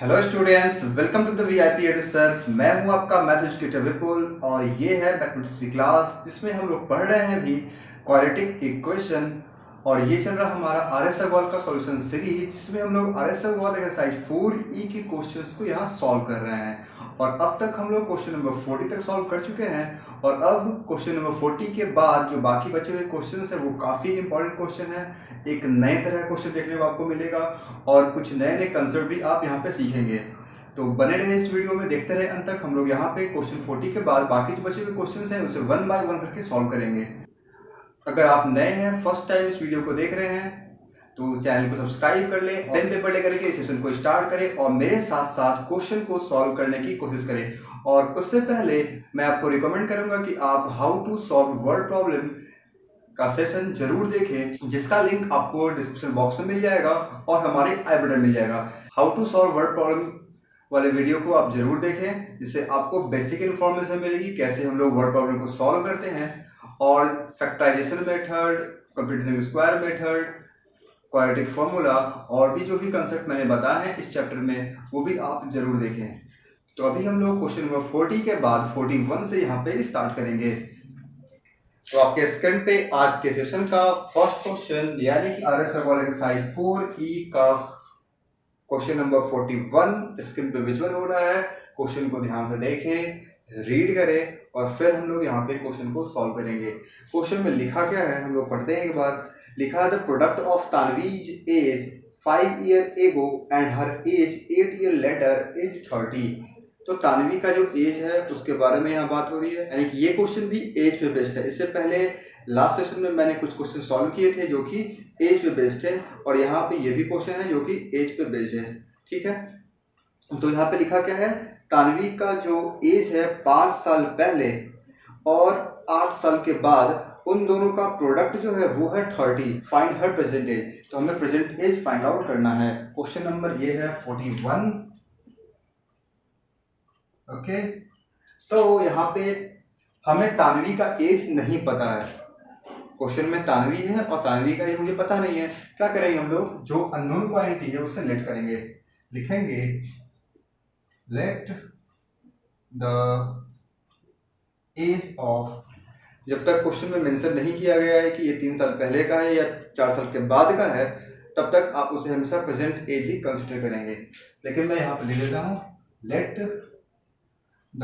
Hello students, welcome to the VIP edu sir. मैं हूं आपका मैथ एजुकेटर विपुल और ये है मैथमेटिक्स की क्लास जिसमें हम लोग पढ़ रहे हैं अभी क्वाड्रेटिक इक्वेशन। और ये चल रहा हमारा आर एस अग्रवाल का सॉल्यूशन सीरीज जिसमें हम लोग R S Agarwal exercise 4E के क्वेश्चंस को यहाँ सॉल्व कर रहे हैं। और अब तक हम लोग क्वेश्चन नंबर 40 तक सॉल्व कर चुके हैं और अब क्वेश्चन नंबर 40 के बाद जो बाकी बचे हुए क्वेश्चन है वो काफ़ी इंपॉर्टेंट क्वेश्चन है। एक नए तरह का क्वेश्चन देखने को आपको मिलेगा और कुछ नए नए कंसेप्ट भी आप यहाँ पे सीखेंगे। तो बने रहे इस वीडियो में, देखते रहे अंत तक। हम लोग यहाँ पे क्वेश्चन 40 के बाद बाकी जो बचे हुए क्वेश्चन हैं उसे 1 बाय 1 करके सॉल्व करेंगे। अगर आप नए हैं, फर्स्ट टाइम इस वीडियो को देख रहे हैं, तो चैनल को सब्सक्राइब कर ले, पेन पेपर लेकर के इस सेशन को स्टार्ट करें और मेरे साथ साथ क्वेश्चन को सॉल्व करने की कोशिश करें। और उससे पहले मैं आपको रिकमेंड करूंगा कि आप how to solve word problem का सेशन जरूर देखें, जिसका लिंक आपको डिस्क्रिप्शन बॉक्स में मिल जाएगा और हमारे आई बटन मिल जाएगा। How to solve word problem वाले वीडियो को आप जरूर देखें, जिससे आपको बेसिक इन्फॉर्मेशन मिलेगी कैसे हम लोग वर्ड प्रॉब्लम को सॉल्व करते हैं। और factorisation method, computing square method, quadratic formula और भी जो भी कंसेप्ट मैंने बताए हैं इस चैप्टर में वो भी आप जरूर देखें। तो अभी हम लोग क्वेश्चन नंबर 40 के बाद 41 से यहाँ पे स्टार्ट करेंगे। तो आपके स्क्रीन पे आज के सेशन का फर्स्ट क्वेश्चन यानी कि R S Agarwal exercise 4E का क्वेश्चन नंबर 41 स्क्रीन पे विजुअल हो रहा है। क्वेश्चन को ध्यान से देखें, रीड करें और फिर हम लोग यहाँ पे क्वेश्चन को सॉल्व करेंगे। क्वेश्चन में लिखा क्या है हम लोग पढ़ते हैं एक बार। लिखा है the product of Tanvi's age 5 year ago and her age 8 year later is 30। तो तानवी का जो एज है उसके बारे में यहाँ बात हो रही है, यानी कि ये क्वेश्चन भी एज पे बेस्ड है। इससे पहले लास्ट सेशन में मैंने कुछ क्वेश्चन सॉल्व किए थे जो कि एज पे बेस्ड है और यहाँ पे ये भी क्वेश्चन है जो कि एज पे बेस्ड है। ठीक है, तो यहाँ पे लिखा क्या है, तानवी का जो एज है 5 साल पहले और 8 साल के बाद, उन दोनों का प्रोडक्ट जो है वो है 30। Find her present age. तो हमें प्रेजेंट एज फाइंड आउट करना है। क्वेश्चन नंबर ये है 41। ओके, तो यहाँ पे हमें तानवी का एज नहीं पता है। क्वेश्चन में तानवी है और तानवी का एज मुझे पता नहीं है। क्या करेंगे हम लोग, जो अननोन क्वांटिटी है उससे लेट करेंगे। लिखेंगे लेट द एज ऑफ, जब तक क्वेश्चन में मेंशन नहीं किया गया है कि ये 3 साल पहले का है या 4 साल के बाद का है, तब तक आप उसे हमेशा प्रेजेंट एज ही कंसिडर करेंगे। लेकिन मैं यहाँ पे लिख देता हूँ let the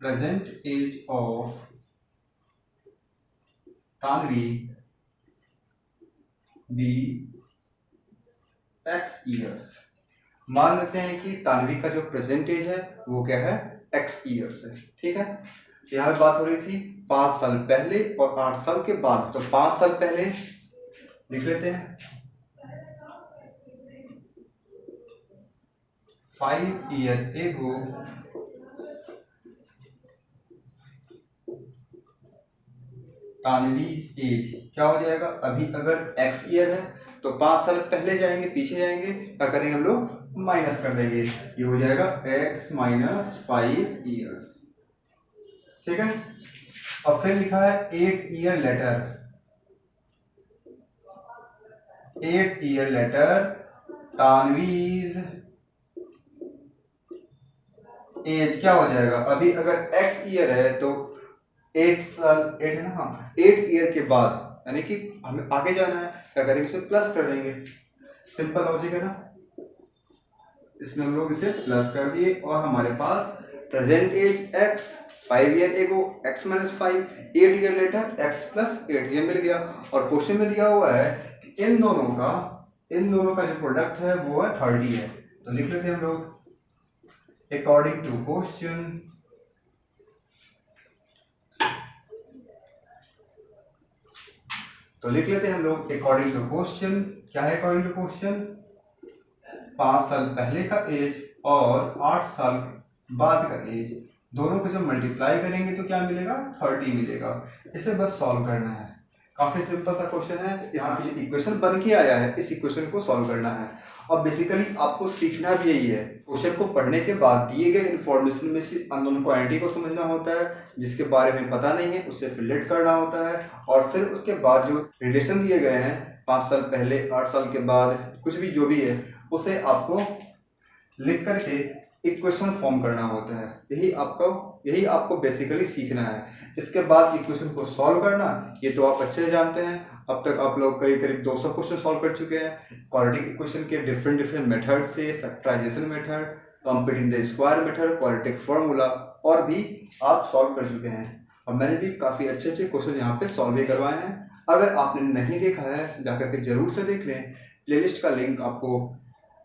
present age of Tanvi be x years। मान लेते हैं कि तानवी का जो प्रेजेंट एज है वो क्या है, x years है। ठीक है, यहाँ पे बात हो रही थी 5 साल पहले और 8 साल के बाद। तो 5 साल पहले लिख लेते हैं 5 ईयर एगो तानवीज एज क्या हो जाएगा। अभी अगर x ईयर है तो 5 साल पहले जाएंगे, पीछे जाएंगे, क्या करेंगे हम लोग, माइनस कर देंगे। ये हो जाएगा x माइनस 5 ईयर्स। ठीक है, और फिर लिखा है 8 year later. 8 year later Tanvi's age क्या हो जाएगा। अभी अगर x ईयर है तो 8 साल, 8 है ना, हाँ, 8 ईयर के बाद, यानी कि हमें आगे जाना है, क्या करेंगे, इसे प्लस कर देंगे। सिंपल लॉजिक है ना, इसमें हम लोग इसे प्लस कर दिए और हमारे पास present age x 5 year ago x minus 5, 8 year later x plus 8 ये मिल गया। और क्वेश्चन में दिया हुआ है कि इन दोनों का जो प्रोडक्ट है वो है 30 है। तो लिख लेते हैं हम लोग अकॉर्डिंग टू क्वेश्चन, तो लिख लेते हैं हम लोग अकॉर्डिंग टू क्वेश्चन। क्या है अकॉर्डिंग टू क्वेश्चन, 5 साल पहले का एज और 8 साल बाद का एज, दोनों को जब मल्टीप्लाई करेंगे तो क्या मिलेगा, 30 मिलेगा। इसे बस सॉल्व करना है। काफी सिंपल सा क्वेश्चन है। यहाँ पे जो इक्वेशन बन के आया है इस इक्वेशन को सॉल्व करना है और बेसिकली आपको सीखना भी यही है। क्वेश्चन को पढ़ने के बाद दिए गए इन्फॉर्मेशन में से अननोन क्वांटिटी को समझना होता है, जिसके बारे में पता नहीं है उससे रिलेट करना होता है, और फिर उसके बाद जो रिलेशन दिए गए हैं 5 साल पहले 8 साल के बाद कुछ भी जो भी है उसे आपको लिख करके इक्वेशन फॉर्म करना होता है। यही आपको बेसिकली सीखना है। इसके बाद इक्वेशन को सॉल्व करना ये तो आप अच्छे से जानते हैं। अब तक आप लोग करीब 200 क्वेश्चन सॉल्व कर चुके हैं। क्वाड्रेटिक इक्वेशन के डिफरेंट मेथड से factorisation method, computing the square method, quadratic formula और भी आप सॉल्व कर चुके हैं। और मैंने भी काफ़ी अच्छे क्वेश्चन यहाँ पे सॉल्व भी करवाए हैं। अगर आपने नहीं देखा है जाकर के जरूर से देख लें। प्लेलिस्ट का लिंक आपको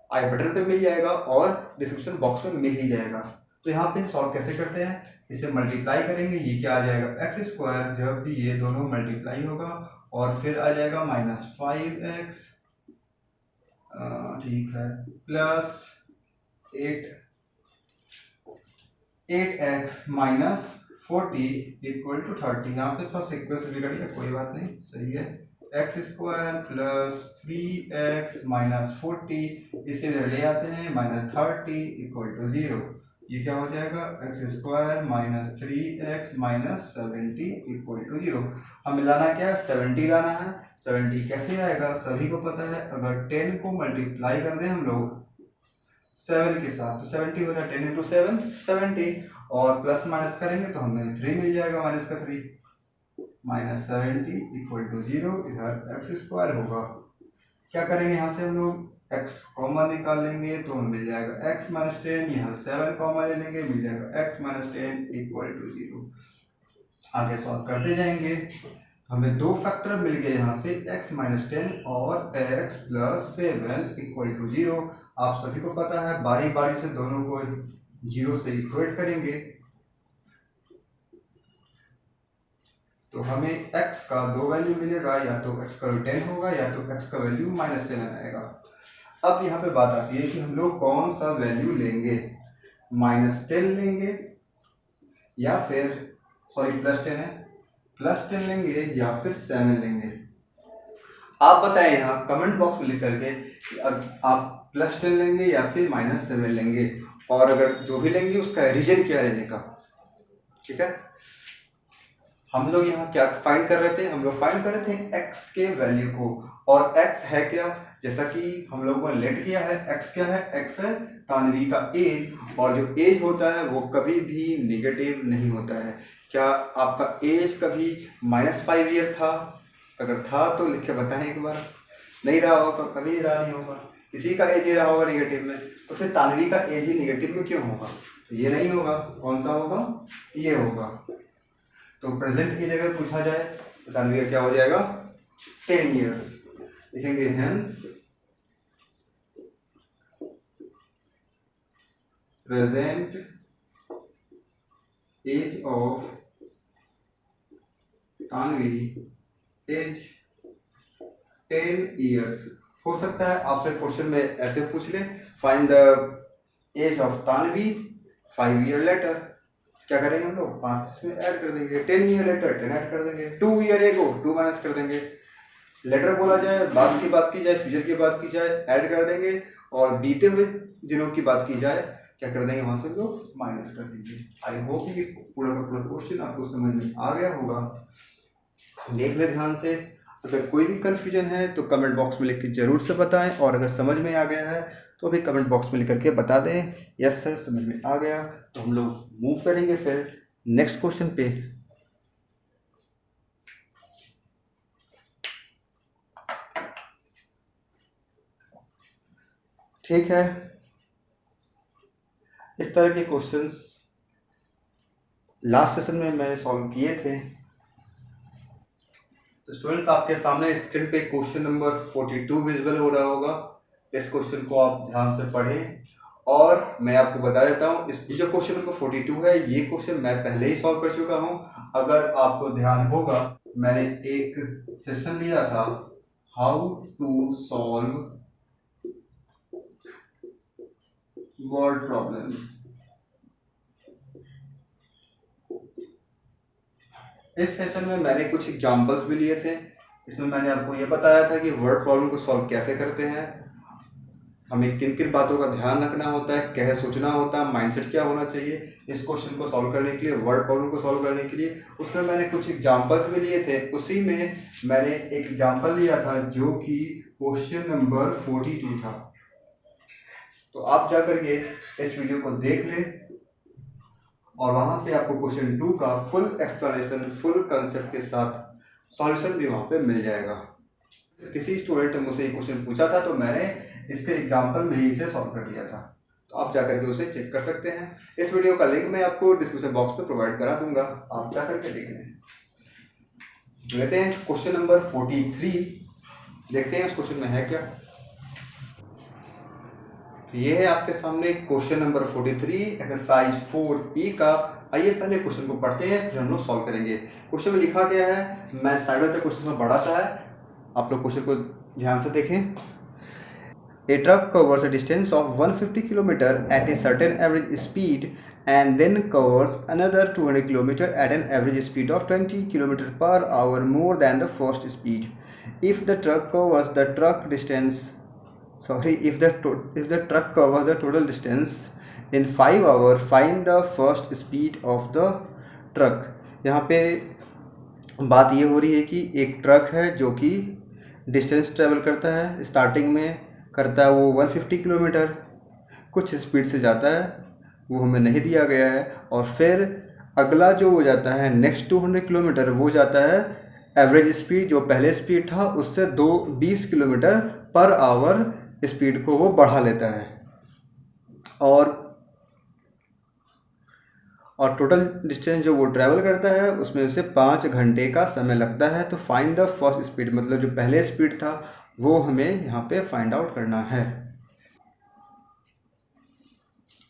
आई बटन पे मिल जाएगा और डिस्क्रिप्शन बॉक्स में मिल ही जाएगा। तो यहाँ पे सॉल्व कैसे करते हैं, इसे मल्टीप्लाई करेंगे, ये क्या आ जाएगा एक्स स्क्वायर, जब भी ये दोनों मल्टीप्लाई होगा और फिर आ जाएगा -5x, ठीक है, plus 8x minus 40 equal to 30। यहाँ पे थोड़ा सिक्वेंस बिगड़ गया, कोई बात नहीं, सही है। X square plus 3x minus 40, इसे ले आते हैं -30 इक्वल टू 0। ये क्या हो जाएगा x square minus 3x minus 70 equal to 0। हमें लाना क्या है, 70 लाना है। 70 कैसे आएगा, सभी को पता है, अगर 10 को मल्टीप्लाई कर दें हम लोग 7 के साथ तो 70 होता है, 10 × 7 70, और प्लस माइनस करेंगे तो हमें 3 मिल जाएगा, माइनस का 3, -70 इक्वल टू 0। इधर एक्स स्क्वायर होगा, क्या करेंगे यहाँ से हम लोग x कॉमन निकाल लेंगे तो हमें मिल जाएगा x माइनस 10, यहाँ 7 कॉमन ले लेंगे, मिल जाएगा x माइनस 10 इक्वल टू 0। आगे सॉल्व करते जाएंगे, हमें दो फैक्टर मिल गए यहाँ से x माइनस 10 और x प्लस 7 इक्वल टू 0। आप सभी को पता है बारी बारी से दोनों को 0 से इक्वेट करेंगे तो हमें x का दो वैल्यू मिलेगा, या तो x का 10 होगा या तो x का वैल्यू -7 आएगा। अब यहाँ पे बात आती है कि हम लोग कौन सा वैल्यू लेंगे, -10 लेंगे या फिर +10 है, +10 लेंगे या फिर 7 लेंगे। आप बताएं यहाँ कमेंट बॉक्स में लिख करके कि आप +10 लेंगे या फिर -7 लेंगे, और अगर जो भी लेंगे उसका रीजन क्या लेने का। ठीक है, हम लोग यहाँ क्या फाइंड कर रहे थे, हम लोग फाइंड कर रहे थे x के वैल्यू को, और x है क्या, जैसा कि हम लोगों ने लेट किया है, x क्या है, x है तानवी का एज, और जो एज होता है वो कभी भी निगेटिव नहीं होता है। क्या आपका एज कभी -5 ईयर था, अगर था तो लिख के बताएं एक बार, नहीं रहा होगा, कभी रहा नहीं होगा, किसी का एज नहीं रहा होगा निगेटिव में, तो फिर तानवी का एज ही निगेटिव में क्यों होगा, ये नहीं होगा, कौन सा होगा, ये होगा। तो प्रेजेंट की जगह पूछा जाए तो तानवी का क्या हो जाएगा 10 ईयर्स, लिखेंगे hence present age of Tanvi is 10 years. हो सकता है आपसे क्वेश्चन में ऐसे पूछ ले, find the age of Tanvi 5 year later, क्या करेंगे हम लोग 5 इसमें ऐड कर देंगे, 10 ईयर लेटर 10 ऐड कर देंगे, 2 ईयर एगो 2 माइनस कर देंगे, लेटर बोला जाए, बाद की बात की जाए, फ्यूचर की बात की जाए, ऐड कर देंगे, और बीते हुए दिनों की बात की जाए क्या कर देंगे, वहां से लोग माइनस कर देंगे। आई होप कि पूरा का पूरा क्वेश्चन आपको समझ में आ गया होगा। देख ले ध्यान से, अगर कोई भी कंफ्यूजन है तो कमेंट बॉक्स में लिख के जरूर से बताएं, और अगर समझ में आ गया है तो भी कमेंट बॉक्स में लिख करके बता दें यस सर समझ में आ गया। तो हम लोग मूव करेंगे फिर नेक्स्ट क्वेश्चन पे। ठीक है, इस तरह के क्वेश्चंस लास्ट सेशन में मैंने सॉल्व किए थे। तो स्टूडेंट्स आपके सामने स्क्रीन पे क्वेश्चन नंबर 42 विजिबल हो रहा होगा। इस क्वेश्चन को आप ध्यान से पढ़ें, और मैं आपको बता देता हूँ इस जो क्वेश्चन नंबर 42 है ये क्वेश्चन मैं पहले ही सॉल्व कर चुका हूँ। अगर आपको ध्यान होगा मैंने एक सेशन लिया था how to solve word problem. इस सेशन में मैंने कुछ एग्जांपल्स भी लिए थे, इसमें मैंने आपको ये बताया था कि वर्ड प्रॉब्लम को सॉल्व कैसे करते हैं, हमें किन किन बातों का ध्यान रखना होता है, कैसे सोचना होता है, माइंडसेट क्या होना चाहिए इस क्वेश्चन को सॉल्व करने के लिए, वर्ड प्रॉब्लम को सॉल्व करने के लिए। उसमें मैंने कुछ एग्जांपल्स भी लिए थे, उसी में मैंने एक एग्जांपल लिया था जो कि क्वेश्चन नंबर 42 था। तो आप जाकर के इस वीडियो को देख लें और वहां पे आपको क्वेश्चन 2 का फुल एक्सप्लेनेशन, फुल कंसेप्ट के साथ सॉल्यूशन भी वहां पे मिल जाएगा। किसी स्टूडेंट ने मुझसे ये क्वेश्चन पूछा था तो मैंने इसके एग्जांपल में ही इसे सॉल्व कर दिया था, तो आप जाकर के उसे चेक कर सकते हैं। इस वीडियो का लिंक मैं आपको डिस्क्रिप्शन बॉक्स में प्रोवाइड करा दूंगा, आप जाकर के देख लें। लेते हैं क्वेश्चन नंबर 43, देखते हैं उस क्वेश्चन में है क्या। ये है आपके सामने क्वेश्चन नंबर 43 एक्सरसाइज 4E का। आइए पहले क्वेश्चन को पढ़ते हैं, फिर हम लोग सॉल्व करेंगे। क्वेश्चन में लिखा गया है, मैं साइड में क्वेश्चन में बड़ा सा है, आप लोग क्वेश्चन को ध्यान से देखें। A truck covers a distance of 150 km at a certain average speed and then covers another 200 km at an average speed of 20 km per hour more than the first speed. If the truck covers the total distance in 5 hours, find the first speed of the truck. यहाँ पे बात ये हो रही है कि एक truck है जो कि डिस्टेंस ट्रेवल करता है, स्टार्टिंग में करता है वो 150 किलोमीटर, कुछ स्पीड से जाता है, वो हमें नहीं दिया गया है, और फिर अगला जो वो जाता है नेक्स्ट 200 किलोमीटर, वो जाता है एवरेज स्पीड जो पहले स्पीड था उससे 20 किलोमीटर पर आवर स्पीड को वो बढ़ा लेता है, और टोटल डिस्टेंस जो वो ट्रैवल करता है उसमें से 5 घंटे का समय लगता है। तो फाइंड द फर्स्ट स्पीड, मतलब जो पहले स्पीड था वो हमें यहाँ पे फाइंड आउट करना है।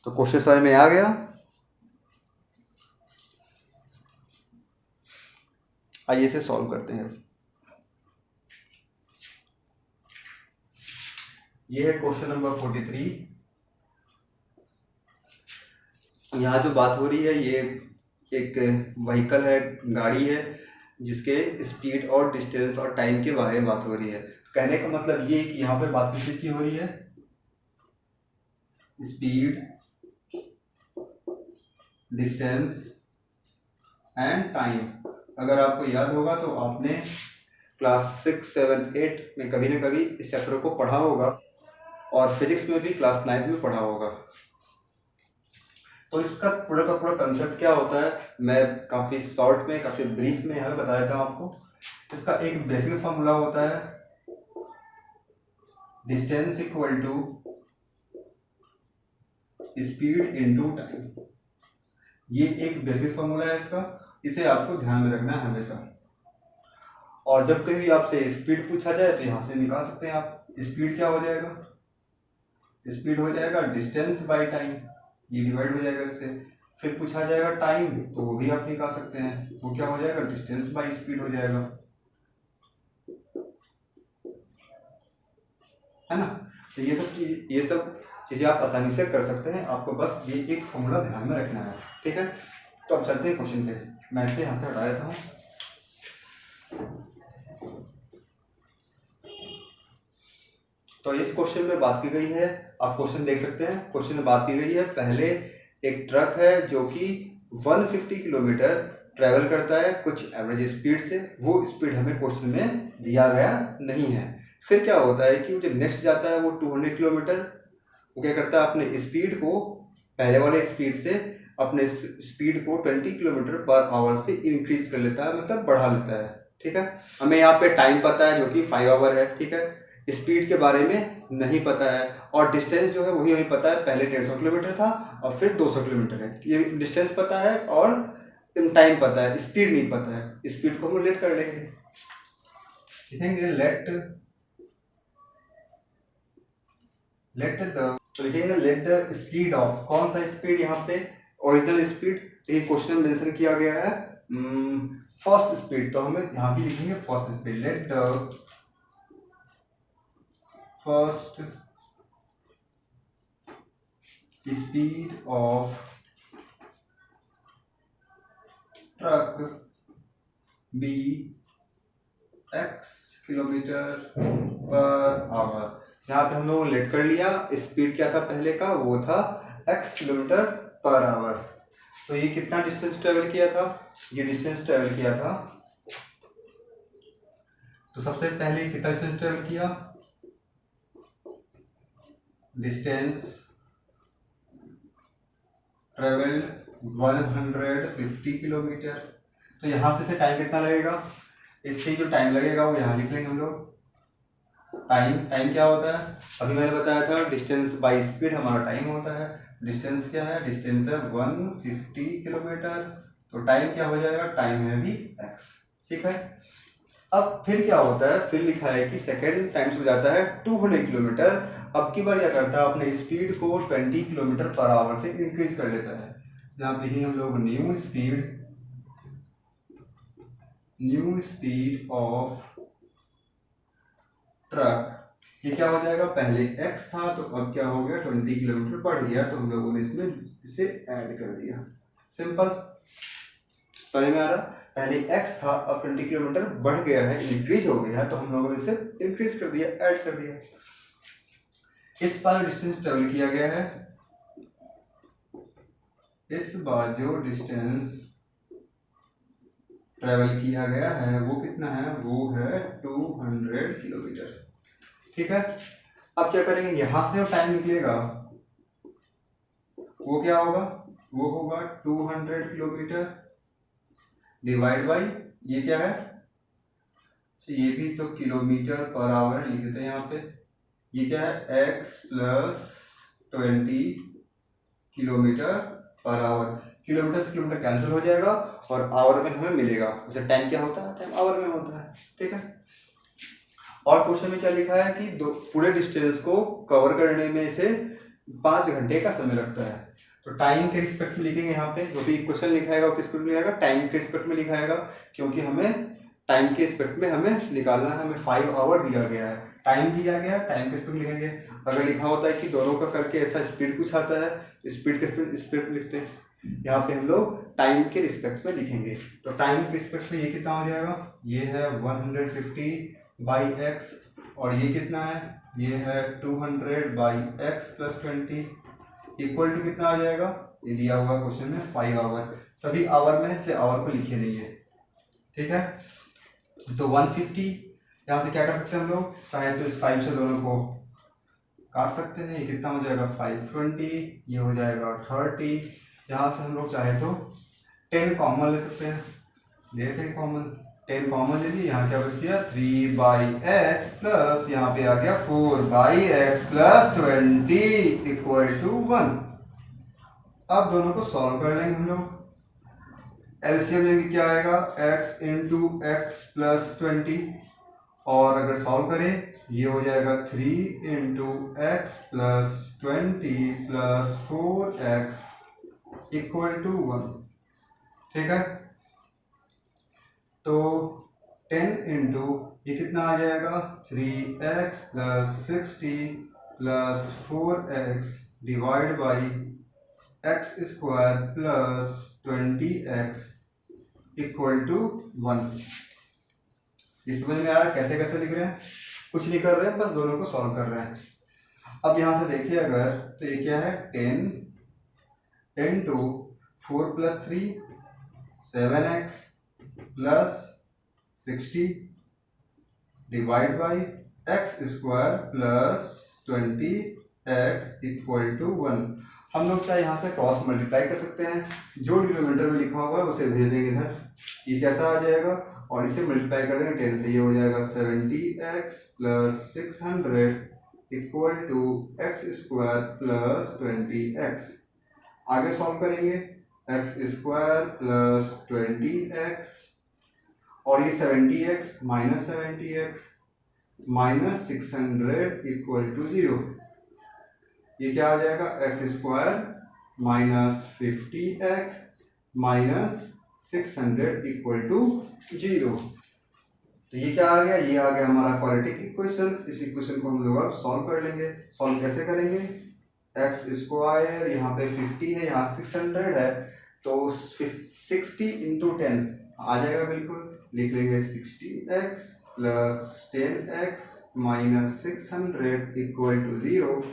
तो क्वेश्चन समझ में आ गया। आइए इसे सॉल्व करते हैं। ये है क्वेश्चन नंबर 43। यहाँ जो बात हो रही है ये एक व्हीकल है, गाड़ी है, जिसके स्पीड और डिस्टेंस और टाइम के बारे में बात हो रही है। कहने का मतलब ये कि यहाँ पे बात किस की हो रही है, स्पीड, डिस्टेंस एंड टाइम। अगर आपको याद होगा तो आपने क्लास 6, 7, 8 में कभी ना कभी इस चैप्टर को पढ़ा होगा, और फिजिक्स में भी क्लास 9 में पढ़ा होगा। तो इसका पूरा का पूरा कंसेप्ट क्या होता है, मैं काफ़ी शॉर्ट में, काफ़ी ब्रीफ में यहाँ पे बता देता हूँ आपको। इसका एक बेसिक फॉर्मूला होता है, distance equal to speed into time. ये एक बेसिक फॉर्मूला है इसका, इसे आपको ध्यान में रखना है हमेशा। और जब कभी आपसे स्पीड पूछा जाए तो यहाँ से निकाल सकते हैं आप। स्पीड क्या हो जाएगा, स्पीड हो जाएगा डिस्टेंस बाय टाइम, ये डिवाइड हो जाएगा इससे। फिर पूछा जाएगा टाइम, तो वो भी आप निकाल सकते हैं, वो क्या हो जाएगा, डिस्टेंस बाय स्पीड हो जाएगा, है ना। तो ये सब चीज़ें आप आसानी से कर सकते हैं, आपको बस ये एक फॉर्मूला ध्यान में रखना है, ठीक है। तो अब चलते हैं क्वेश्चन पे, मैं इसे यहाँ से हटा देता हूँ। तो इस क्वेश्चन में बात की गई है, आप क्वेश्चन देख सकते हैं, क्वेश्चन में बात की गई है, पहले एक ट्रक है जो कि 150 किलोमीटर ट्रैवल करता है कुछ एवरेज स्पीड से, वो स्पीड हमें क्वेश्चन में दिया गया नहीं है। फिर क्या होता है कि जो नेक्स्ट जाता है वो 200 किलोमीटर, वो क्या करता है अपने स्पीड को पहले वाले स्पीड से अपने स्पीड को 20 किलोमीटर पर आवर से इंक्रीज कर लेता है, मतलब बढ़ा लेता है, ठीक है। हमें यहाँ पे टाइम पता है जो कि 5 आवर है, ठीक है। स्पीड के बारे में नहीं पता है, और डिस्टेंस जो है वही हमें पता है, पहले 150 किलोमीटर था और फिर 200 किलोमीटर है, ये डिस्टेंस पता है और टाइम पता है, स्पीड नहीं पता है। स्पीड को हम लेट कर लेंगे, लिखेंगे लेट द स्पीड ऑफ, कौन सा स्पीड, यहाँ पे ओरिजिनल स्पीड, एक क्वेश्चन मेंशन किया गया है फर्स्ट स्पीड, तो हमें यहाँ भी लिखेंगे first speed, let the first speed of truck be x kilometre per hour. यहाँ पे हम लोगों ने लेट कर लिया, स्पीड क्या था पहले का, वो था x किलोमीटर पर आवर। तो ये कितना डिस्टेंस ट्रेवल किया था, ये डिस्टेंस ट्रेवल किया था, तो सबसे पहले कितना डिस्टेंस ट्रेवल किया, डिस्टेंस ट्रेवल्ड 150 किलोमीटर। तो यहाँ से टाइम कितना लगेगा, इससे जो टाइम लगेगा वो यहाँ लिख लेंगे हम लोग। टाइम क्या होता है, अभी मैंने बताया था डिस्टेंस बाय स्पीड हमारा टाइम होता है। डिस्टेंस क्या है, डिस्टेंस है 150 किलोमीटर, तो टाइम क्या हो जाएगा, टाइम है भी x। ठीक है, अब फिर क्या होता है, फिर लिखा है कि सेकेंड टाइम्स हो जाता है 200 किलोमीटर। अब की बार क्या करता है, अपने स्पीड को 20 किलोमीटर पर आवर से इंक्रीज कर लेता है। यहाँ पे लिखेंगे हम लोग न्यू स्पीड ऑफ ट्रक। ये क्या हो जाएगा, पहले x था तो अब क्या हो गया 20 किलोमीटर बढ़ गया, तो हम लोगों ने इसमें इसे ऐड कर दिया। सिंपल, समझ में आ रहा, पहले x था अब 20 किलोमीटर बढ़ गया है, इंक्रीज हो गया है, तो हम लोगों ने इसे इंक्रीज कर दिया, ऐड कर दिया। इस बार डिस्टेंस ट्रेवल किया गया है, इस बार जो डिस्टेंस ट्रेवल किया गया है वो कितना है, वो है 200 किलोमीटर। ठीक है, अब क्या करेंगे, यहां से जो टाइम निकलेगा वो क्या होगा, वो होगा 200 किलोमीटर डिवाइड बाई, ये क्या है, ये भी तो किलोमीटर पर आवर लिख देते हैं यहाँ पे, ये क्या है x plus 20 kilometre per our. Kilometre से किलोमीटर कैंसिल हो जाएगा और आवर में हमें मिलेगा, जैसे टाइम क्या होता है, टाइम आवर में होता है। ठीक है, और क्वेश्चन में क्या लिखा है कि पूरे डिस्टेंस को कवर करने में से 5 घंटे का समय लगता है। तो टाइम के रिस्पेक्ट में लिखेंगे, यहाँ पे जो भी इक्वेशन लिखाएगा वो किस में लिखाएगा, टाइम के रिस्पेक्ट में लिखाएगा, क्योंकि हमें टाइम के रिस्पेक्ट में हमें निकालना है, हमें 5 आवर दिया गया है, टाइम दिया गया है, टाइम के रिस्पेक्ट में लिखेंगे। अगर लिखा होता है कि दोनों का करके ऐसा स्पीड कुछ आता है, स्पीड के रिस्पेक्ट में लिखते हैं, यहाँ पे हम लोग टाइम के रिस्पेक्ट में लिखेंगे। तो टाइम के रिस्पेक्ट में ये कितना हो जाएगा, ये है 150 बाई एक्स, और ये कितना है, ये है 200 by x plus 20 equal to कितना आ जाएगा, ये दिया हुआ क्वेश्चन में 5 आवर। सभी आवर में से आवर को लिखे नहीं है। ठीक है, तो 150 यहाँ से क्या कर सकते हैं हम लोग, चाहे तो इस 5 से दोनों को काट सकते हैं, ये कितना हो जाएगा 520, ये हो जाएगा 30। यहाँ से हम लोग चाहे तो 10 कॉमन ले सकते हैं, लेते हैं कॉमन, 10 कॉमन ले लिए, यहाँ क्या बच गया 3 बाई एक्स प्लस यहाँ पे आ गया 4 by x plus 20 equal to 1। अब दोनों को सॉल्व कर लेंगे हम लोग, एलसीएम लेंगे, क्या आएगा x इंटू एक्स प्लस 20, और अगर सॉल्व करें ये हो जाएगा 3 into x plus 20 plus 4x equal to 1। ठीक है, तो 10 इंटू ये कितना आ जाएगा 3x plus 60 plus 4x divide by x square plus 20x equal to 1। इस समझ में आ रहा है कैसे कैसे लिख रहे हैं, कुछ नहीं कर रहे हैं, बस दोनों को सॉल्व कर रहे हैं। अब यहां से देखिए अगर, तो ये क्या है 10 to 4 plus 3 7x plus 60 divide by x square plus 20x equal to 1। हम लोग चाहे यहाँ से क्रॉस मल्टीप्लाई कर सकते हैं, जो डिनोमिनेटर में लिखा होगा उसे भेज देंगे इधर, ये कैसा आ जाएगा, और इसे मल्टीप्लाई कर देंगे 10 से, ये हो जाएगा 70x plus 600 equal to x square plus 20x। आगे सॉल्व करेंगे, एक्स स्क्वायर प्लस 20x और ये 70x minus 70x minus 600 equal to 0। ये क्या आ जाएगा x square minus 50x minus 600 equal to 0। तो ये क्या आ गया, ये आ गया हमारा क्वाड्रेटिक इक्वेशन। इस इक्वेशन को हम लोग अब सॉल्व कर लेंगे। सॉल्व कैसे करेंगे, एक्स स्क्वायर यहाँ पे 50 है, यहाँ 600 है, तो 60 इंटू 10 आ जाएगा, बिल्कुल लिख लेंगे 60x plus 10x minus 600 equal to 0।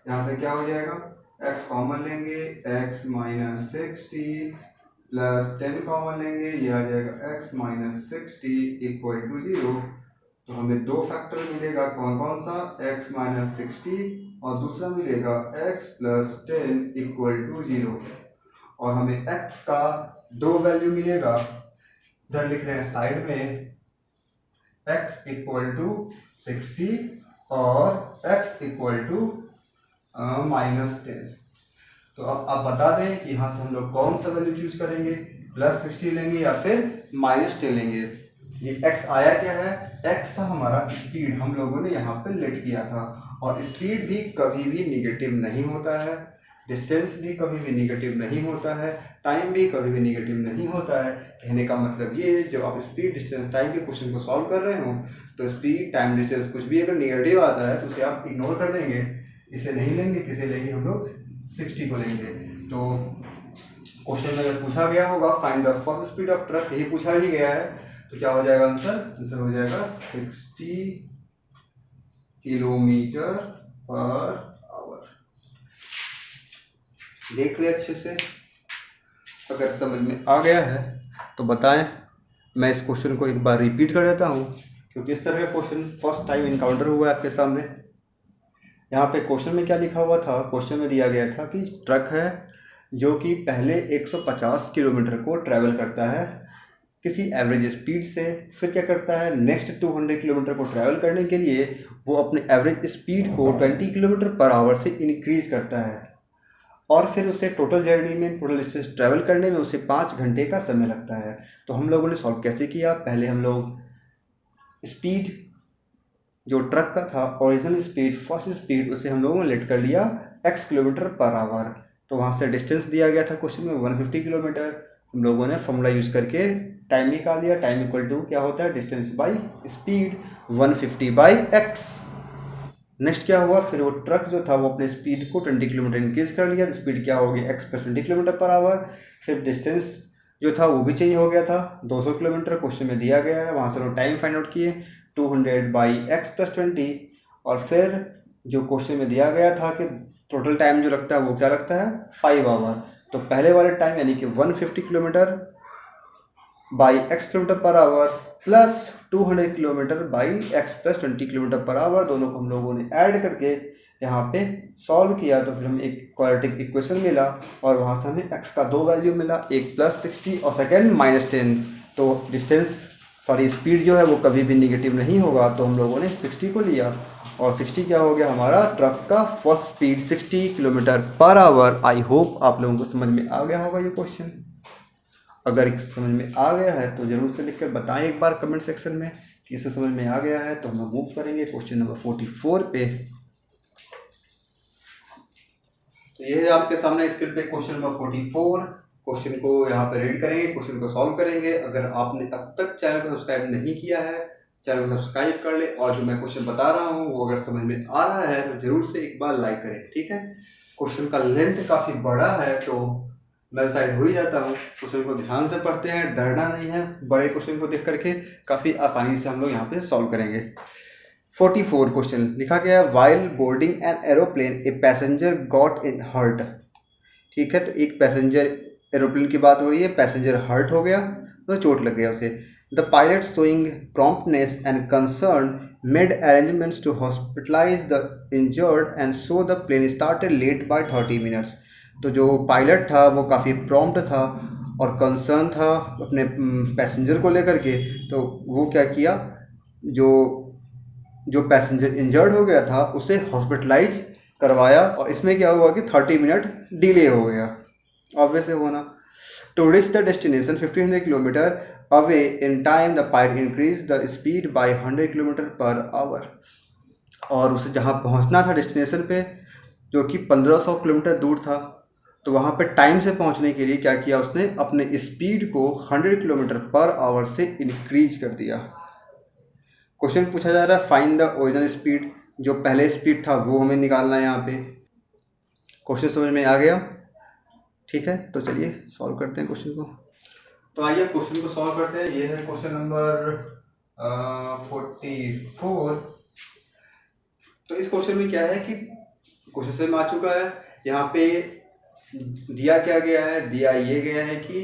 यहाँ से क्या हो जाएगा, x कॉमन लेंगे, x माइनस 60 प्लस 10 कॉमन लेंगे, ये आ जाएगा x माइनस 60 इक्वल टू 0। तो हमें दो फैक्टर मिलेगा, कौन कौन सा, x माइनस 60 और दूसरा मिलेगा x प्लस 10 इक्वल टू 0। और हमें x का दो वैल्यू मिलेगा, इधर लिख रहे हैं साइड में, x इक्वल टू 60 और x इक्वल टू माइनस 10। तो अब आप बता दें कि यहाँ से हम लोग कौन सा वैल्यू चूज करेंगे, प्लस 60 लेंगे या फिर माइनस 10 लेंगे। ये x आया क्या है, x था हमारा स्पीड, हम लोगों ने यहाँ पे लेट किया था। और स्पीड भी कभी भी निगेटिव नहीं होता है, डिस्टेंस भी कभी भी निगेटिव नहीं होता है, टाइम भी कभी भी निगेटिव नहीं होता है। कहने का मतलब ये, जब आप स्पीड डिस्टेंस टाइम के क्वेश्चन को सॉल्व कर रहे हो तो स्पीड टाइम डिस्टेंस कुछ भी अगर निगेटिव आता है तो उसे आप इग्नोर कर देंगे, इसे नहीं लेंगे, किसे लेंगे हम लोग, 60 को लेंगे। तो क्वेश्चन में अगर पूछा गया होगा find the first speed of truck, यही पूछा ही गया है, तो क्या हो जाएगा आंसर हो जाएगा 60 किलोमीटर पर आवर। देख ले अच्छे से, अगर समझ में आ गया है तो बताएं। मैं इस क्वेश्चन को एक बार रिपीट कर देता हूँ, क्योंकि इस तरह का क्वेश्चन फर्स्ट टाइम इनकाउंटर हुआ है आपके सामने। यहाँ पे क्वेश्चन में क्या लिखा हुआ था, क्वेश्चन में दिया गया था कि ट्रक है जो कि पहले 150 किलोमीटर को ट्रैवल करता है किसी एवरेज स्पीड से, फिर क्या करता है, नेक्स्ट 200 किलोमीटर को ट्रैवल करने के लिए वो अपने एवरेज स्पीड को 20 किलोमीटर पर आवर से इंक्रीज करता है, और फिर उसे टोटल जर्नी में, टोटल डिस्टेंस ट्रैवल करने में उसे 5 घंटे का समय लगता है। तो हम लोगों ने सॉल्व कैसे किया, पहले हम लोग स्पीड जो ट्रक का था, ओरिजिनल स्पीड, फर्स्ट स्पीड, उसे हम लोगों ने लेट कर लिया x किलोमीटर पर आवर। तो वहाँ से डिस्टेंस दिया गया था क्वेश्चन में 150 किलोमीटर, हम लोगों ने फॉर्मूला यूज करके टाइम निकाल दिया, टाइम इक्वल टू क्या होता है, distance by speed, 150 by x। Next क्या हुआ, फिर वो ट्रक जो था वो अपने स्पीड को 20 किलोमीटर इंक्रीज कर लिया, तो स्पीड क्या होगी, x plus 20 kilometre per our. फिर डिस्टेंस जो था वो भी चेंज हो गया था, 200 किलोमीटर क्वेश्चन में दिया गया है, वहाँ से लोग टाइम फाइंड आउट किए, 200 बाई x प्लस 20। और फिर जो क्वेश्चन में दिया गया था कि टोटल टाइम जो लगता है वो क्या लगता है, 5 आवर। तो पहले वाले टाइम यानी कि 150 kilometre by x kilometre per our plus 200 kilometre by x plus 20 kilometre per our, दोनों को हम लोगों ने ऐड करके यहाँ पे सॉल्व किया, तो फिर हमें एक क्वाड्रेटिक इक्वेशन मिला, और वहाँ से हमें x का दो वैल्यू मिला, एक प्लस 60 और सेकेंड माइनस 10। तो डिस्टेंस स्पीड जो है वो कभी भी निगेटिव नहीं होगा, तो हम लोगों ने 60 को लिया, और 60 क्या हो गया हमारा ट्रक का first speed, 60 kilometre per our. I hope आप लोगों को समझ में आ गया होगा ये क्वेश्चन। अगर समझ में आ गया है तो जरूर से लिखकर बताएं एक बार कमेंट सेक्शन में कि इसे समझ में आ गया है। तो हम मूव करेंगे क्वेश्चन नंबर 44 पे। तो ये है आपके सामने स्क्रीन पे क्वेश्चन नंबर 44। क्वेश्चन को यहाँ पे रीड करेंगे, क्वेश्चन को सॉल्व करेंगे। अगर आपने अब तक चैनल को सब्सक्राइब नहीं किया है, चैनल को सब्सक्राइब कर ले, और जो मैं क्वेश्चन बता रहा हूँ वो अगर समझ में आ रहा है तो जरूर से एक बार लाइक करें, ठीक है। क्वेश्चन का लेंथ काफ़ी बड़ा है तो मैं साइड हो ही जाता हूँ। क्वेश्चन को ध्यान से पढ़ते हैं, डरना नहीं है, बड़े क्वेश्चन को देख करके काफ़ी आसानी से हम लोग यहाँ पे सॉल्व करेंगे। 44 क्वेश्चन लिखा गया है, while boarding an aeroplane a passenger got in hurt. ठीक है, तो एक पैसेंजर, एरोप्लेन की बात हो रही है, पैसेंजर हर्ट हो गया, तो चोट लग गया उसे। The pilot showing promptness and concern made arrangements to hospitalise the injured and so the plane started late by 30 minutes. तो जो पायलट था वो काफ़ी प्रॉम्प्ट था और कंसर्न था अपने पैसेंजर को लेकर के, तो वो क्या किया, जो पैसेंजर इंजर्ड हो गया था उसे हॉस्पिटलाइज करवाया, और इसमें क्या हुआ कि 30 मिनट डिले हो गया, ऑब्वियस होना। To reach the destination 1500 kilometre away in time the pilot increase the speed by 100 kilometre per hour. और उसे जहाँ पहुँचना था डेस्टिनेशन पे, जो कि 1500 किलोमीटर दूर था, तो वहाँ पे टाइम से पहुँचने के लिए क्या किया, उसने अपने स्पीड को 100 किलोमीटर पर आवर से इंक्रीज कर दिया। क्वेश्चन पूछा जा रहा है फाइंड द ओरिजिनल स्पीड, जो पहले स्पीड था वो हमें निकालना है यहाँ पे। क्वेश्चन समझ में आ गया, ठीक है। तो चलिए सॉल्व करते हैं क्वेश्चन को। तो आइए क्वेश्चन को सॉल्व करते हैं। ये है क्वेश्चन नंबर 44। तो इस क्वेश्चन में क्या है कि क्वेश्चन से में आ चुका है, यहाँ पे दिया क्या गया है, दिया ये गया है कि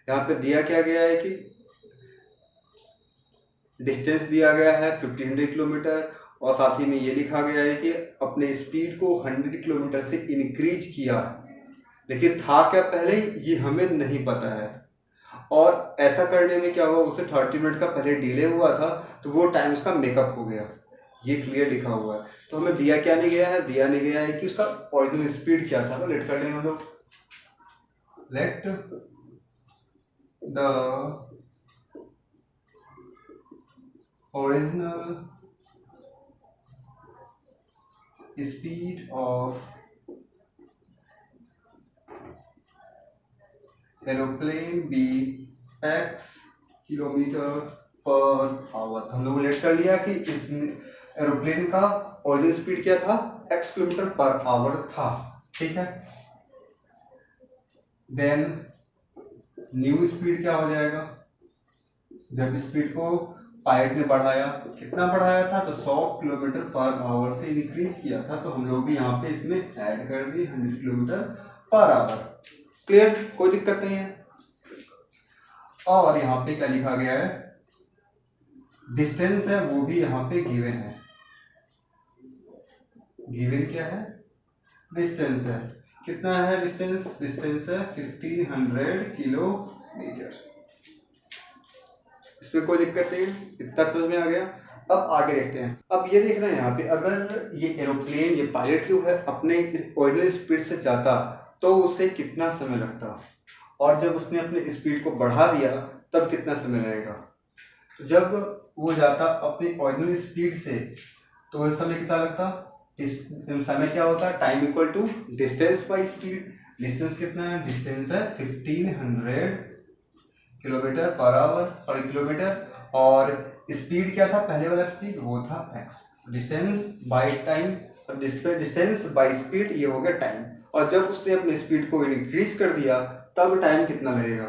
यहाँ पे दिया क्या गया है कि डिस्टेंस दिया गया है 1500 किलोमीटर, और साथ ही में ये लिखा गया है कि अपने स्पीड को 100 किलोमीटर से इंक्रीज किया, लेकिन था क्या पहले ये हमें नहीं पता है। और ऐसा करने में क्या हुआ, उसे 30 मिनट का पहले डिले हुआ था, तो वो टाइम उसका मेकअप हो गया, ये क्लियर लिखा हुआ है। तो हमें दिया क्या नहीं गया है, दिया नहीं गया है कि उसका ओरिजिनल स्पीड क्या था। तो लेट कर लेंगे हम लोग, let the original speed of aeroplane be x kilometre per hour. हम लोग लेट कर लिया कि इस एरोप्लेन का ओरिजिनल स्पीड क्या था, x किलोमीटर पर आवर था, ठीक है। देन न्यू स्पीड क्या हो जाएगा, जब स्पीड को पायलट ने बढ़ाया, कितना बढ़ाया था, तो 100 किलोमीटर पर आवर से इंक्रीज किया था, तो हम लोग भी यहाँ पे इसमें ऐड कर दी 100 किलोमीटर पर आवर। क्लियर, कोई दिक्कत नहीं है। और यहाँ पे क्या लिखा गया है, डिस्टेंस है वो भी यहाँ पे गिवन है। गिवन क्या है, डिस्टेंस है, कितना है डिस्टेंस, डिस्टेंस है 1500 किलोमीटर। इसमें कोई दिक्कत नहीं, इतना समझ में आ गया। अब आगे देखते हैं। अब ये देखना है यहाँ पे, अगर ये एरोप्लेन, ये पायलट जो है अपने ओरिजिनल स्पीड से जाता तो उसे कितना समय लगता, और जब उसने अपने स्पीड को बढ़ा दिया तब कितना समय लगेगा। जब वो जाता अपनी ओरिजिनल स्पीड से तो वह समय कितना लगता, समय क्या होता है, time equal to distance by speed. Distance कितना है, डिस्टेंस है 1500 किलोमीटर पर आवर पर किलोमीटर, और स्पीड क्या था, पहले वाला स्पीड वो था x। Distance by time, distance by speed, ये हो गया टाइम। और जब उसने अपनी स्पीड को इंक्रीज कर दिया तब टाइम कितना लगेगा,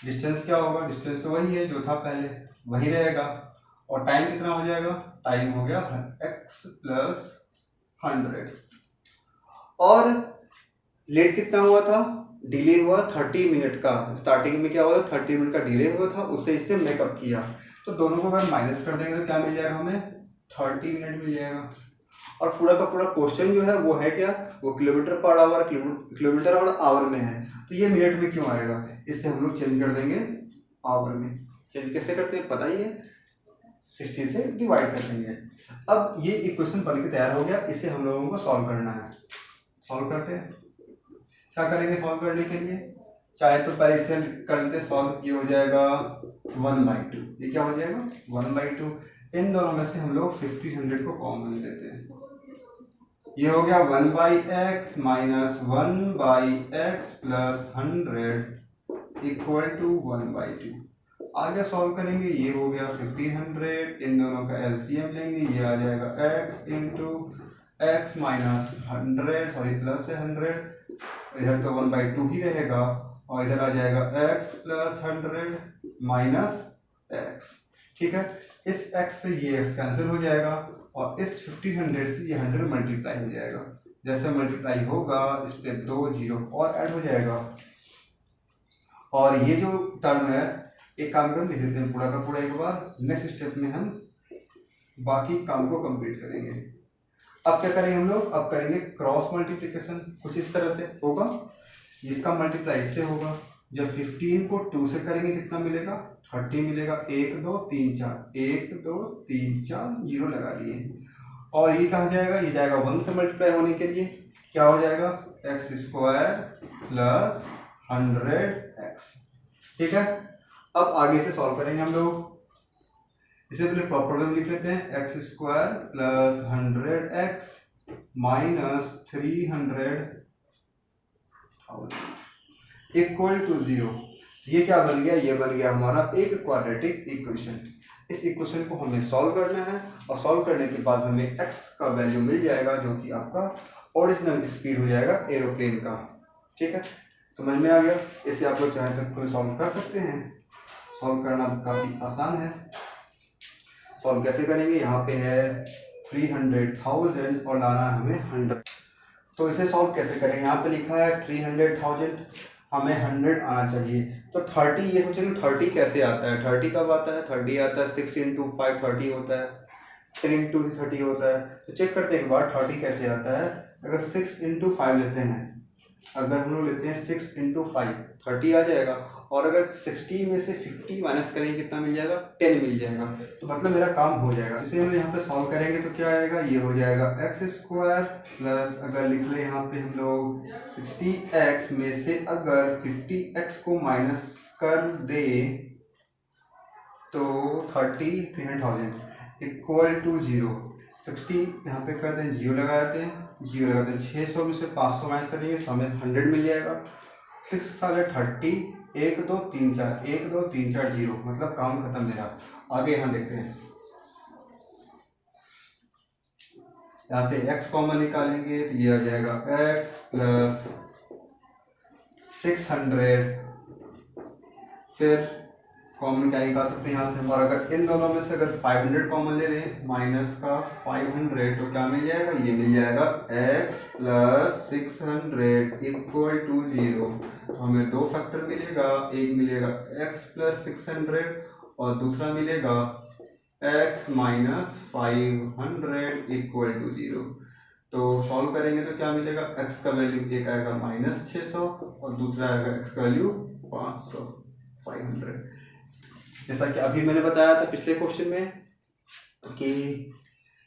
डिस्टेंस क्या होगा, डिस्टेंस तो वही है जो था पहले, वही रहेगा, और टाइम कितना हो जाएगा, टाइम हो गया x प्लस 100। और लेट कितना हुआ था, डिले हुआ 30 मिनट का। स्टार्टिंग में क्या हुआ था, 30 मिनट का डिले हुआ था, उससे इसने मेकअप किया। तो दोनों को अगर माइनस कर देंगे तो क्या मिल जाएगा हमें, 30 मिनट मिल जाएगा। और पूरा का पूरा क्वेश्चन जो है वो है क्या, वो किलोमीटर पर आवर, किलोमीटर और आवर में है, तो ये मिनट में क्यों आएगा, इससे हम लोग चेंज कर देंगे आवर में। चेंज कैसे करते हैं पता ही है, 60 से डिवाइड कर देंगे। अब ये इक्वेशन बन के तैयार हो गया, इसे हम लोगों को सॉल्व करना है। सॉल्व करते हैं, क्या करेंगे सॉल्व करने के लिए, चाहे तो पहले इसे कर लेते हैं सॉल्व, ये हो जाएगा 1/2, ये क्या हो जाएगा 1/2। इन दोनों में से हम लोग 1500 को कॉमन लेते हैं, ये हो गया 1/x minus 1/x plus 100 equal to 1/2। आगे सॉल्व करेंगे, ये हो गया 1500, इन दोनों का एलसीएम लेंगे, ये आ जाएगा x into x minus 100, sorry plus 100, इधर तो 1/2 ही रहेगा, और इधर आ जाएगा x प्लस 100 माइनस x, ठीक है। इस x से ये x कैंसिल हो जाएगा, और इस 1500 से ये 100 मल्टीप्लाई हो जाएगा। जैसे मल्टीप्लाई होगा इस पे 2 जीरो और ऐड हो जाएगा, और ये जो टर्म है, एक काम कर लिख देते हैं पूरा का पूरा एक बार, नेक्स्ट स्टेप में हम बाकी काम को कंप्लीट करेंगे। अब क्या करेंगे हम लोग, अब करेंगे क्रॉस मल्टीप्लिकेशन, कुछ इस तरह से होगा, इसका मल्टीप्लाई इससे होगा। जब 15 को 2 से करेंगे कितना मिलेगा, 30 मिलेगा, 1 2 3 4, 1 2 3 4 जीरो लगा लिए, और ये कहाँ जाएगा, ये जाएगा 1 से मल्टीप्लाई होने के लिए, क्या हो जाएगा एक्स स्क्वायर प्लस 100x, ठीक है। अब आगे से सॉल्व करेंगे हम लोग, इसे पहले प्रॉपर वे में लिख लेते हैं, x square plus 100x minus 300 equal to 0। ये क्या बन गया, ये बन गया हमारा एक क्वाड्रेटिक इक्वेशन। इस इक्वेशन को हमें सॉल्व करना है, और सॉल्व करने के बाद हमें x का वैल्यू मिल जाएगा जो कि आपका ओरिजिनल स्पीड हो जाएगा एरोप्लेन का, ठीक है। समझ में आ गया, इसे आप लोग चाहे तो खुद सॉल्व कर सकते हैं। सॉल्व करना काफ़ी आसान है। सॉल्व कैसे करेंगे, यहाँ पे है 300,000 और लाना है हमें 100। तो इसे सॉल्व कैसे करेंगे, यहाँ पे लिखा है 300,000, हमें 100 आना चाहिए। तो 30, ये सोचेंगे 30 कैसे आता है, 30 कब आता है, 30 आता है 6 × 5 30 होता है, 10 × 30 होता है। तो चेक करते हैं एक बार 30 कैसे आता है। अगर 6 × 5 लेते हैं, अगर हम लोग लेते हैं 6 × 5 30 आ जाएगा, और अगर 60 में से 50 माइनस करेंगे कितना मिल जाएगा, 10 मिल जाएगा। तो मतलब मेरा काम हो जाएगा। इसे हम यहाँ पे सॉल्व करेंगे तो क्या आएगा, ये हो जाएगा x² प्लस, अगर लिख ले यहाँ पे हम लोग 60x में से अगर 50x को माइनस कर दे तो 300,000 इक्वल टू 0। 60 यहाँ पे कर दें, 0 लगा देते हैं, 0 लगा दें, 600 में से 500 माइनस करेंगे तो हमें 100 मिल जाएगा। 6 5 30, 1 2 3 4, 1 2 3 4 0, मतलब काम खत्म मेरा। आगे यहाँ देखते हैं, यहाँ से x कॉमन निकालेंगे तो ये आ जाएगा x प्लस 600, फिर कॉमन क्या निकाल सकते हैं यहाँ से, और अगर इन दोनों में से अगर 500 कॉमन ले लें, माइनस का 500, तो क्या मिल जाएगा, ये मिल जाएगा x प्लस 600 इक्वल टू 0। तो हमें दो फैक्टर मिलेगा, एक मिलेगा x प्लस 600 और दूसरा मिलेगा x माइनस 500 इक्वल टू 0। तो सॉल्व करेंगे तो क्या मिलेगा, x का वैल्यू एक आएगा -600 और दूसरा आएगा x का वैल्यू 500। जैसा कि अभी मैंने बताया था पिछले क्वेश्चन में कि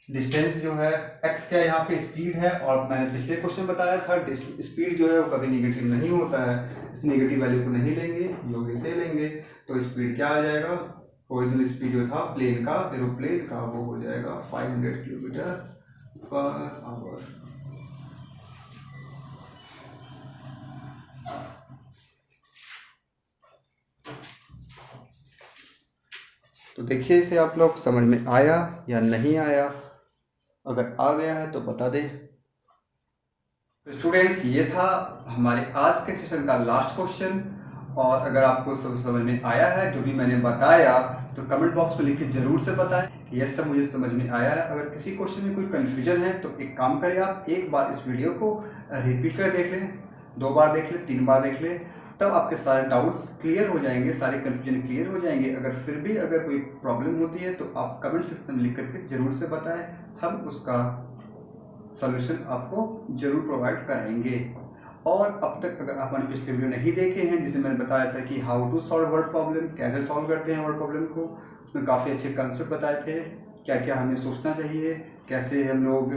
डिस्टेंस जो है x क्या यहाँ पे स्पीड है, और मैंने पिछले क्वेश्चन में बताया था स्पीड जो है वो कभी नेगेटिव नहीं होता है, इस नेगेटिव वैल्यू को नहीं लेंगे, लोग इसे लेंगे। तो स्पीड क्या आ जाएगा, ओरिजिनल स्पीड जो था प्लेन का, एरोप्लेन का, वो हो जाएगा 500 km/h। तो देखिए इसे आप लोग समझ में आया या नहीं आया, अगर आ गया है तो बता दें। तो स्टूडेंट्स, ये था हमारे आज के सेशन का लास्ट क्वेश्चन, और अगर आपको सब समझ में आया है जो भी मैंने बताया तो कमेंट बॉक्स में लिख के जरूर से बताएं कि ये सब मुझे समझ में आया है। अगर किसी क्वेश्चन में कोई कन्फ्यूजन है तो एक काम करें, आप एक बार इस वीडियो को रिपीट कर देख लें, 2 बार देख लें, 3 बार देख लें, तब आपके सारे डाउट्स क्लियर हो जाएंगे, सारे कन्फ्यूजन क्लियर हो जाएंगे। अगर फिर भी अगर कोई प्रॉब्लम होती है तो आप कमेंट सेक्शन में लिख करके जरूर से बताएं, हम उसका सॉल्यूशन आपको जरूर प्रोवाइड कराएंगे। और अब तक अगर आपने पिछले वीडियो नहीं देखे हैं जिसमें मैंने बताया था कि how to solve word problem, कैसे सॉल्व करते हैं वर्ड प्रॉब्लम को, उसमें काफ़ी अच्छे कंसेप्ट बताए थे, क्या क्या हमें सोचना चाहिए, कैसे हम लोग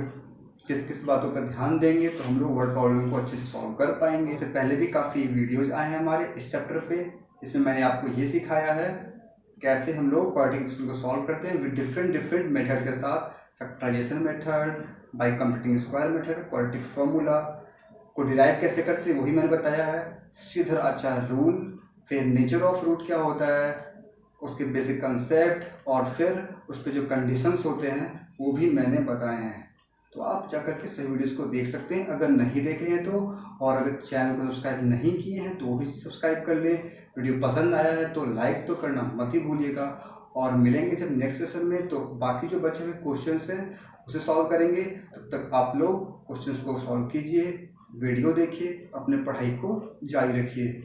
किस किस बातों पर ध्यान देंगे तो हम लोग वर्ड प्रॉब्लम को अच्छे से सॉल्व कर पाएंगे। इससे पहले भी काफ़ी वीडियोज़ आए हैं हमारे इस चैप्टर पे, इसमें मैंने आपको ये सिखाया है कैसे हम लोग क्वाड्रेटिक इक्वेशन को सॉल्व करते हैं विद डिफरेंट मेथड के साथ, factorisation method, by computing square method, quadratic formula को डिराइव कैसे करते हैं वो भी मैंने बताया है, श्रीधर आचार्य रूल, फिर नेचर ऑफ रूट क्या होता है, उसके बेसिक कंसेप्ट, और फिर उस पर जो कंडीशंस होते हैं वो भी मैंने बताए हैं। तो आप जाकर के सभी वीडियोस को देख सकते हैं अगर नहीं देखे हैं तो, और अगर चैनल को सब्सक्राइब नहीं किए हैं तो वो भी सब्सक्राइब कर लें। वीडियो पसंद आया है तो लाइक तो करना मत ही भूलिएगा, और मिलेंगे जब नेक्स्ट सेशन में तो बाकी जो बचे हुए क्वेश्चंस हैं उसे सॉल्व करेंगे। तब तक आप लोग क्वेश्चंस को सॉल्व कीजिए, वीडियो देखिए, अपने पढ़ाई को जारी रखिए।